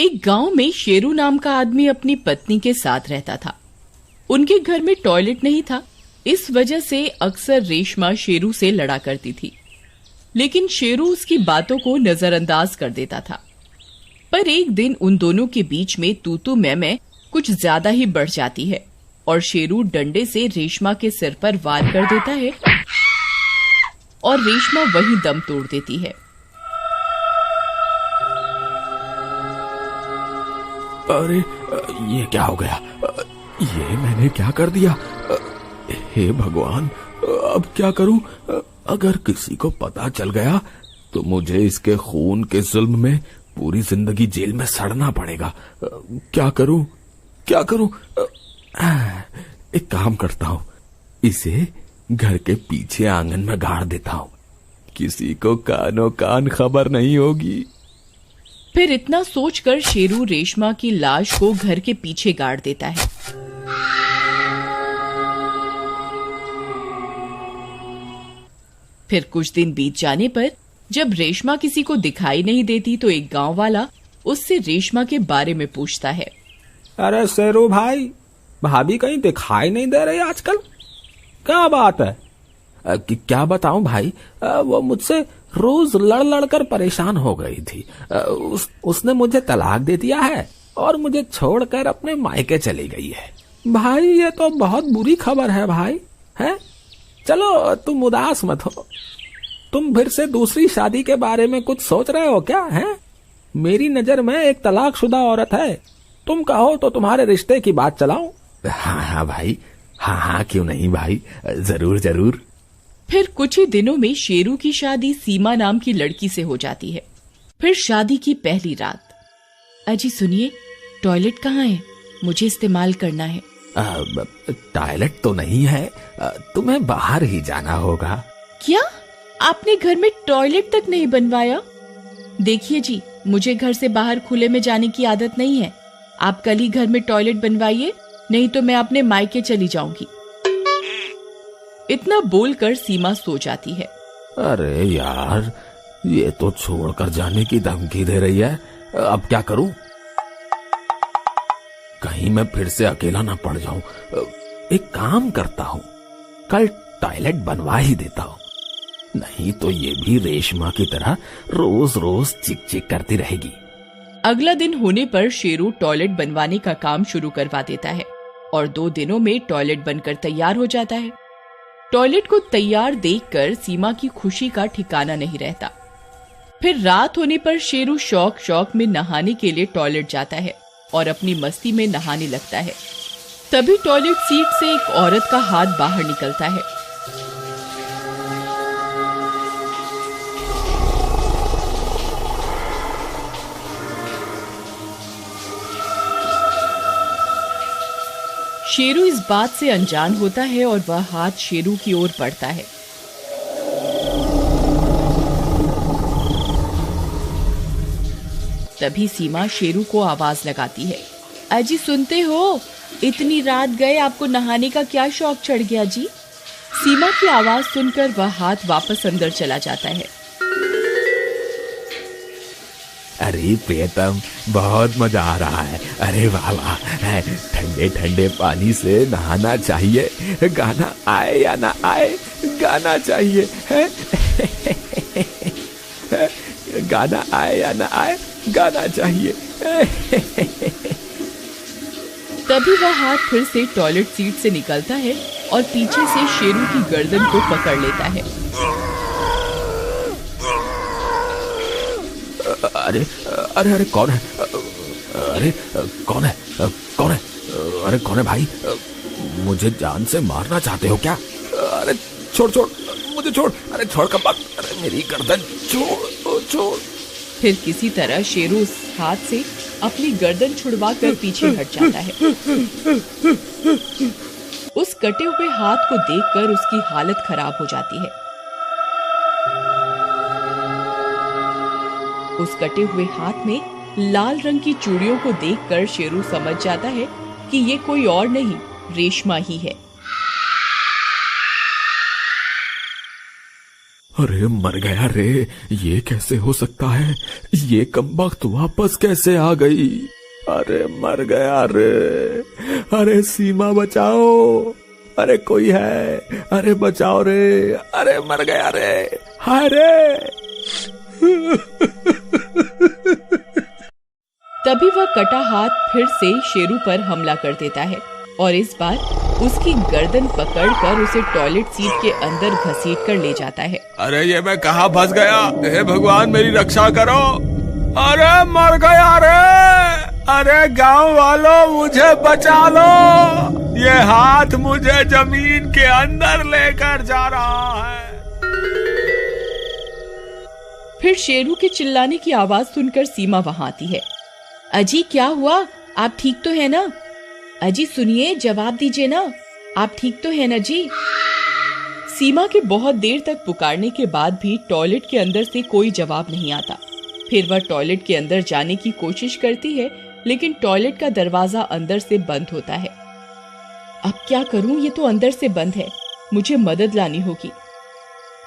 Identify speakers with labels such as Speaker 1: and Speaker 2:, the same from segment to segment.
Speaker 1: एक गांव में शेरू नाम का आदमी अपनी पत्नी के साथ रहता था। उनके घर में टॉयलेट नहीं था, इस वजह से अक्सर रेशमा शेरू से लड़ा करती थी, लेकिन शेरू उसकी बातों को नजरअंदाज कर देता था। पर एक दिन उन दोनों के बीच में तू तू मैं कुछ ज्यादा ही बढ़ जाती है और शेरू डंडे से रेशमा के सिर पर वार कर देता है और रेशमा वहीं दम तोड़ देती है।
Speaker 2: अरे ये क्या हो गया? ये मैंने क्या कर दिया? हे भगवान, अब क्या करूं? अगर किसी को पता चल गया तो मुझे इसके खून के जुल्म में पूरी जिंदगी जेल में सड़ना पड़ेगा। क्या करूं? एक काम करता हूं, इसे घर के पीछे आंगन में गाड़ देता हूं, किसी को कानो कान खबर नहीं होगी।
Speaker 1: फिर इतना सोचकर शेरू रेशमा की लाश को घर के पीछे गाड़ देता है। फिर कुछ दिन बीत जाने पर जब रेशमा किसी को दिखाई नहीं देती तो एक गांव वाला उससे रेशमा के बारे में पूछता है।
Speaker 3: अरे शेरू भाई, भाभी कहीं दिखाई नहीं दे रही आजकल, क्या बात है?
Speaker 2: क्या बताऊं भाई, वो मुझसे रोज लड़ लड़ कर परेशान हो गई थी। उसने मुझे तलाक दे दिया है और मुझे छोड़कर अपने मायके चली गई है।
Speaker 3: भाई ये तो बहुत बुरी खबर है भाई। है, चलो तुम उदास मत हो। तुम फिर से दूसरी शादी के बारे में कुछ सोच रहे हो क्या? है, मेरी नजर में एक तलाकशुदा औरत है, तुम कहो तो तुम्हारे रिश्ते की बात चलाऊं?
Speaker 2: हाँ भाई, हाँ क्यों नहीं भाई, जरूर जरूर।
Speaker 1: फिर कुछ ही दिनों में शेरू की शादी सीमा नाम की लड़की से हो जाती है। फिर शादी की पहली रात। अजी सुनिए, टॉयलेट कहाँ है? मुझे इस्तेमाल करना है।
Speaker 2: टॉयलेट तो नहीं है, तुम्हें बाहर ही जाना होगा।
Speaker 1: क्या आपने घर में टॉयलेट तक नहीं बनवाया? देखिए जी, मुझे घर से बाहर खुले में जाने की आदत नहीं है। आप कल ही घर में टॉयलेट बनवाइए, नहीं तो मैं अपने मायके चली जाऊंगी। इतना बोलकर सीमा सो जाती है।
Speaker 2: अरे यार, ये तो छोड़कर जाने की धमकी दे रही है, अब क्या करूं? कहीं मैं फिर से अकेला ना पड़ जाऊं। एक काम करता हूं, कल टॉयलेट बनवा ही देता हूं, नहीं तो ये भी रेशमा की तरह रोज रोज चिक चिक करती रहेगी।
Speaker 1: अगला दिन होने पर शेरू टॉयलेट बनवाने का काम शुरू करवा देता है और 2 दिनों में टॉयलेट बनकर तैयार हो जाता है। टॉयलेट को तैयार देखकर सीमा की खुशी का ठिकाना नहीं रहता। फिर रात होने पर शेरू शौक में नहाने के लिए टॉयलेट जाता है और अपनी मस्ती में नहाने लगता है। तभी टॉयलेट सीट से एक औरत का हाथ बाहर निकलता है। शेरू इस बात से अनजान होता है और वह हाथ शेरू की ओर बढ़ता है। तभी सीमा शेरू को आवाज लगाती है। अजी सुनते हो, इतनी रात गए आपको नहाने का क्या शौक चढ़ गया जी? सीमा की आवाज सुनकर वह हाथ वापस अंदर चला जाता है।
Speaker 2: अरे प्रियतम, बहुत मजा आ रहा है। अरे वाह वाह, ठंडे ठंडे पानी से नहाना चाहिए, गाना आए या ना आए, गाना चाहिए है। गाना आए या ना आए, गाना चाहिए।
Speaker 1: तभी वह हाथ फिर से टॉयलेट सीट से निकलता है और पीछे से शेरू की गर्दन को पकड़ लेता है।
Speaker 2: अरे अरे अरे कौन है? अरे कौन है? कौन है? अरे कौन है भाई? मुझे जान से मारना चाहते हो क्या? अरे छोड़ मुझे छोड़। अरे छोड़ कब बात, अरे मेरी गर्दन छोड़।
Speaker 1: फिर किसी तरह शेरू उस हाथ से अपनी गर्दन छुड़वा कर पीछे हट जाता है। उस कटे हुए हाथ को देखकर उसकी हालत खराब हो जाती है। उस कटे हुए हाथ में लाल रंग की चूड़ियों को देखकर शेरू समझ जाता है कि ये कोई और नहीं, रेशमा ही है।
Speaker 2: अरे मर गया रे, ये कैसे हो सकता है? ये कमबख्त वापस कैसे आ गई? अरे मर गया रे। अरे सीमा बचाओ, अरे कोई है, अरे बचाओ रे, अरे मर गया रे, हाय रे।
Speaker 1: तभी वह कटा हाथ फिर से शेरू पर हमला कर देता है और इस बार उसकी गर्दन पकड़कर उसे टॉयलेट सीट के अंदर घसीट कर ले जाता है।
Speaker 2: अरे ये मैं कहाँ फंस गया? हे भगवान मेरी रक्षा करो। अरे मर गया रे। अरे गांव वालों मुझे बचा लो, ये हाथ मुझे जमीन के अंदर लेकर जा रहा है।
Speaker 1: फिर शेरू के चिल्लाने की आवाज सुनकर सीमा वहां आती है। अजी क्या हुआ? आप ठीक तो है ना? अजी सुनिए, जवाब दीजिए ना, आप ठीक तो है ना जी? सीमा के बहुत देर तक पुकारने के बाद भी टॉयलेट के अंदर से कोई जवाब नहीं आता। फिर वह टॉयलेट के अंदर जाने की कोशिश करती है, लेकिन टॉयलेट का दरवाजा अंदर से बंद होता है। अब क्या करूं, ये तो अंदर से बंद है, मुझे मदद लानी होगी।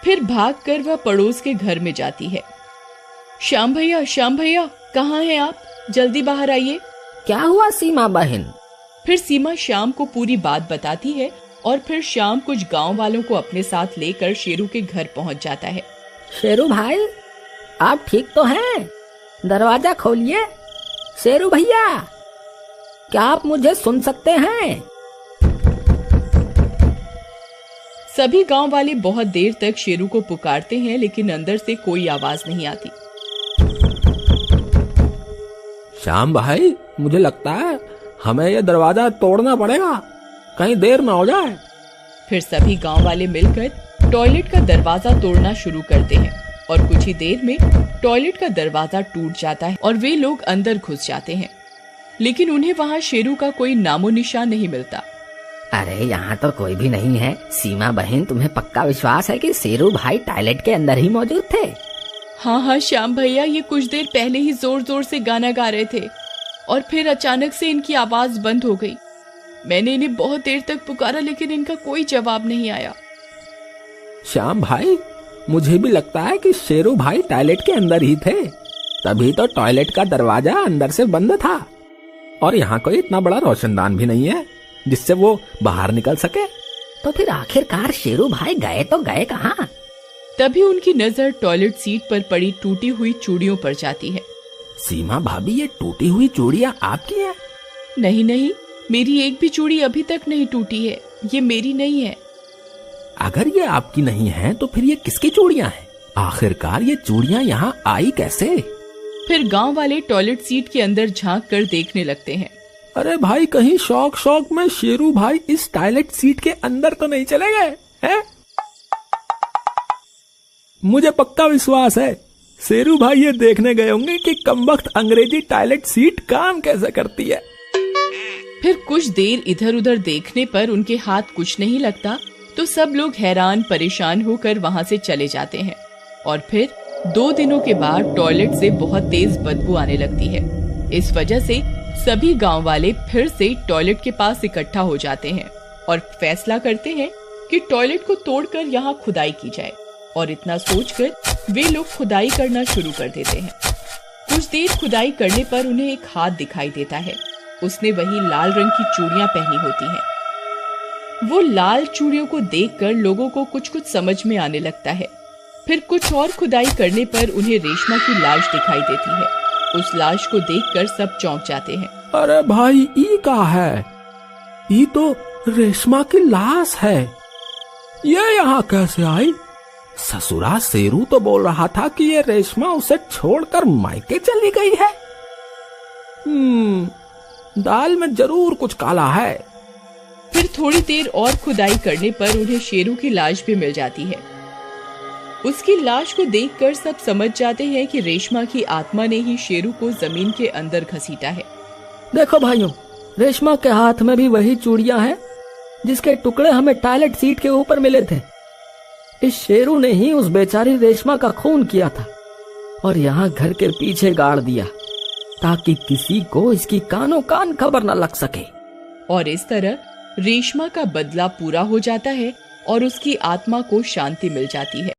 Speaker 1: फिर भागकर वह पड़ोस के घर में जाती है। श्याम भैया कहाँ हैं आप? जल्दी बाहर आइए।
Speaker 4: क्या हुआ सीमा बहन?
Speaker 1: फिर सीमा श्याम को पूरी बात बताती है और फिर श्याम कुछ गांव वालों को अपने साथ लेकर शेरू के घर पहुंच जाता है।
Speaker 4: शेरू भाई आप ठीक तो हैं? दरवाजा खोलिए। शेरू भैया क्या आप मुझे सुन सकते हैं?
Speaker 1: सभी गांव वाले बहुत देर तक शेरू को पुकारते हैं, लेकिन अंदर से कोई आवाज नहीं आती।
Speaker 3: श्याम भाई मुझे लगता है हमें यह दरवाजा तोड़ना पड़ेगा, कहीं देर न हो जाए।
Speaker 1: फिर सभी गांव वाले मिलकर टॉयलेट का दरवाजा तोड़ना शुरू करते हैं और कुछ ही देर में टॉयलेट का दरवाजा टूट जाता है और वे लोग अंदर घुस जाते हैं, लेकिन उन्हें वहां शेरू का कोई नामो निशान नहीं मिलता।
Speaker 4: अरे यहाँ तो कोई भी नहीं है। सीमा बहन तुम्हें पक्का विश्वास है कि शेरू भाई टॉयलेट के अंदर ही मौजूद थे?
Speaker 1: हाँ श्याम भैया, ये कुछ देर पहले ही जोर जोर से गाना गा रहे थे और फिर अचानक से इनकी आवाज बंद हो गई। मैंने इन्हें बहुत देर तक पुकारा, लेकिन इनका कोई जवाब नहीं आया।
Speaker 3: श्याम भाई मुझे भी लगता है कि शेरू भाई टॉयलेट के अंदर ही थे, तभी तो टॉयलेट का दरवाजा अंदर से बंद था और यहाँ कोई इतना बड़ा रोशनदान भी नहीं है जिससे वो बाहर निकल सके।
Speaker 4: तो फिर आखिरकार शेरू भाई गए तो गए कहाँ?
Speaker 1: तभी उनकी नजर टॉयलेट सीट पर पड़ी टूटी हुई चूड़ियों पर जाती है।
Speaker 3: सीमा भाभी ये टूटी हुई चूड़ियाँ आपकी हैं?
Speaker 1: नहीं, मेरी एक भी चूड़ी अभी तक नहीं टूटी है, ये मेरी नहीं है।
Speaker 3: अगर ये आपकी नहीं है तो फिर ये किसकी चूड़ियाँ हैं? आखिरकार ये चूड़ियाँ यहाँ आई कैसे?
Speaker 1: फिर गांव वाले टॉयलेट सीट के अंदर झांक कर देखने लगते हैं।
Speaker 3: अरे भाई कहीं शौक में शेरू भाई इस टॉयलेट सीट के अंदर तो नहीं चले गए हैं? मुझे पक्का विश्वास है शेरू भाई ये देखने गए होंगे कि कमबख्त अंग्रेजी टॉयलेट सीट काम कैसे करती है।
Speaker 1: फिर कुछ देर इधर उधर देखने पर उनके हाथ कुछ नहीं लगता, तो सब लोग हैरान परेशान होकर वहां से चले जाते हैं और फिर 2 दिनों के बाद टॉयलेट से बहुत तेज बदबू आने लगती है। इस वजह से सभी गांव वाले फिर से टॉयलेट के पास इकट्ठा हो जाते हैं और फैसला करते हैं कि टॉयलेट को तोड़कर यहाँ खुदाई की जाए, और इतना सोचकर वे लोग खुदाई करना शुरू कर देते हैं। कुछ देर खुदाई करने पर उन्हें एक हाथ दिखाई देता है। उसने वही लाल रंग की चूड़ियां पहनी होती हैं। वो लाल चूड़ियों को देखकर लोगों को कुछ समझ में आने लगता है। फिर कुछ और खुदाई करने पर उन्हें रेशमा की लाश दिखाई देती है। उस लाश को देखकर सब चौंक जाते हैं।
Speaker 3: अरे भाई ई का है? ई तो रेशमा की लाश है, ये यहाँ कैसे आई? ससुरा शेरू तो बोल रहा था कि ये रेशमा उसे छोड़कर मायके चली गई है। दाल में जरूर कुछ काला है।
Speaker 1: फिर थोड़ी देर और खुदाई करने पर उन्हें शेरू की लाश भी मिल जाती है। उसकी लाश को देखकर सब समझ जाते हैं कि रेशमा की आत्मा ने ही शेरू को जमीन के अंदर घसीटा है।
Speaker 4: देखो भाइयों, रेशमा के हाथ में भी वही चूड़ियां हैं जिसके टुकड़े हमें टॉयलेट सीट के ऊपर मिले थे। इस शेरू ने ही उस बेचारी रेशमा का खून किया था और यहाँ घर के पीछे गाड़ दिया ताकि किसी को इसकी कानों कान खबर न लग सके।
Speaker 1: और इस तरह रेशमा का बदला पूरा हो जाता है और उसकी आत्मा को शांति मिल जाती है।